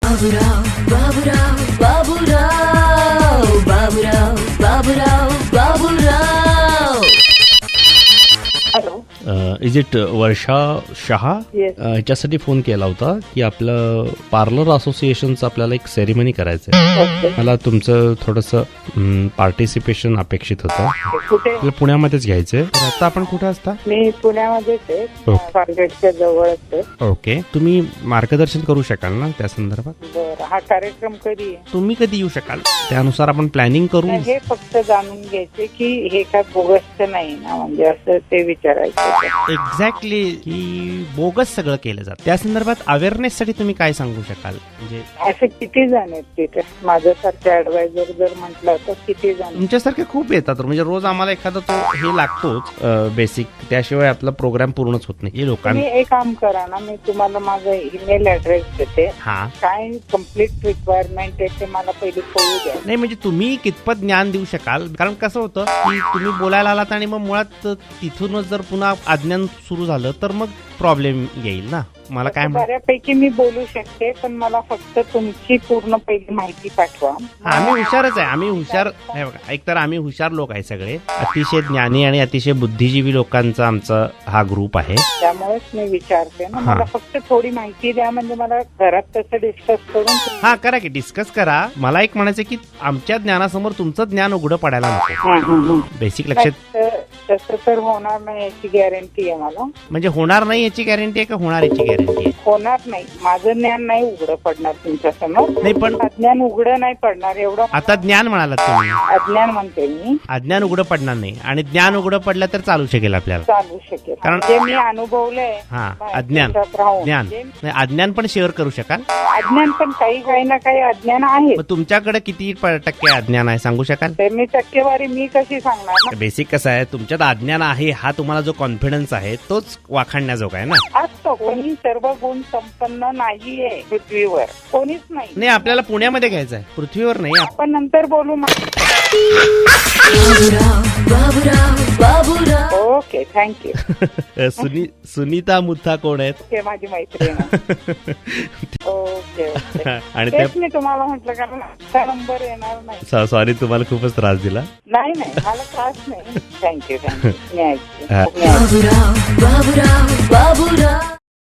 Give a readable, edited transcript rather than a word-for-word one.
Baburao Baburao Baburao Baburao Baburao Baburao. Hello, is it Varsha Shah? Yes. ह्याच्यासाठी phone केला होता की आपलं पार्लर असोसिएशनचं आपल्याला एक सेरेमनी करायचं आहे. ओके. मला तुमचं थोडंसं पार्टिसिपेशन अपेक्षित होतं. कुठे? आपल्याला पुण्यामध्येच घ्यायचंय. तर आता आपण कुठे असता? मी पुण्यामध्येच आहे, हो. स्वारगेटच्या जवळच आहे. ओके, तुम्ही मार्गदर्शन करू शकाल ना त्या संदर्भात? बरं, हा कार्यक्रम कधी आहे? तुम्ही कधी येऊ शकाल त्यानुसार आपण प्लॅनिंग करू. नाही, हे फक्त जाणून घ्यायचे की हे काय बोगस नाही ना, म्हणजे असं ते विचारायचं होतं. एक्झॅक्टली की बोगस सगळं केलं जातं. त्या संदर्भात अवेअरनेस साठी तुम्ही काय सांगू शकाल? म्हणजे असे किती जण आहेत तिथे? माझ्यासारखे ऍडवायझर जर म्हटलं तर किती जण? तुमच्यासारखे खूप येतात. म्हणजे रोज आम्हाला एखादा तो हे लागतोच बेसिक, त्याशिवाय आपला प्रोग्राम पूर्णच होत नाही. हे लोकांना तुम्ही एक काम करा ना, मी तुम्हाला माझा ईमेल ऍड्रेस देते. हा काय कम्प्लीट रिक्वायरमेंट आहे ते मला पहिले कळू द्या. नाही, म्हणजे तुम्ही कितपत ज्ञान देऊ शकाल? कारण कसं होतं की तुम्ही बोलायला आलात आणि मग मुळात तिथूनच जर पुन्हा अज्ञान सुरू झालं तर मग प्रॉब्लेम येईल ना. मला काय बऱ्यापैकी मी बोलू शकते, पण मला फक्त तुमची पूर्ण पहिली माहिती पाठवा. आम्ही हुशारच आहे. आम्ही हुशार हे बघा, एकतर आम्ही हुशार लोक आहे सगळे, अतिशय ज्ञानी आणि अतिशय बुद्धिजीवी लोकांचा आमचा हा ग्रुप आहे. त्यामुळेच मी विचारते ना, हा. मला फक्त थोडी माहिती द्या, म्हणजे मला घरात तसं डिस्कस करून. हा, करा की डिस्कस करा. मला एक म्हणायचं की आमच्या ज्ञानासमोर तुमचं ज्ञान उघडं पडायला नको. बेसिक लक्षात तसं तर होणार नाही याची गॅरंटी आहे मला. म्हणजे होणार नाही याची गॅरंटी आहे का होणार याची गॅरंटी आहे? होणार नाही, माझं ज्ञान नाही उघडं पडणार तुमच्या समोर. नाही, पण अज्ञान उघडं नाही पडणार एवढं. आता ज्ञान म्हणालात तुम्ही, अज्ञान म्हणते मी. अज्ञान उघडं पडणार नाही आणि ज्ञान उघडं पडलं तर चालू शकेल आपल्याला. चालू शकेल, कारण- जे मी अनुभवलंय. हा, बाहेर अज्ञान देशात राहून. ज्ञान जे- नाही, अज्ञान पण शेअर करू शकाल. अज्ञान पण काही ना काही अज्ञान आहे. मग तुमच्याकडे किती टक्के अज्ञान आहे सांगू शकाल? ते मी टक्केवारी मी कशी सांगणार ना? बेसिक कसं आहे, तुमच्यात अज्ञान आहे हा तुम्हाला जो कॉन्फिडन्स आहे तोच वाखाणण्याजोगा आहे ना. असतो, कोणी सर्व गुण संपन्न नाहीये पृथ्वीवर, कोणीच नाही. नाही, आपल्याला पुण्यामध्ये घ्यायचं आहे, पृथ्वीवर नाही. आपण नंतर बोलू मग. बाबूराव बाबूराव बाबूराव. Okay, thank you. सुनीता मुथा कोण आहेत? ओके, माझी मैत्रीण आहे. Okay okay. आणि तेच मी तुम्हाला म्हटलं, कारण आता नंबर येणार नाही. त्या सॉरी, तुम्हाला खूपच त्रास दिला. नाही मला त्रास नाही. थँक्यू मी ऐकते. बाबूराव बाबूराव बाबूराव.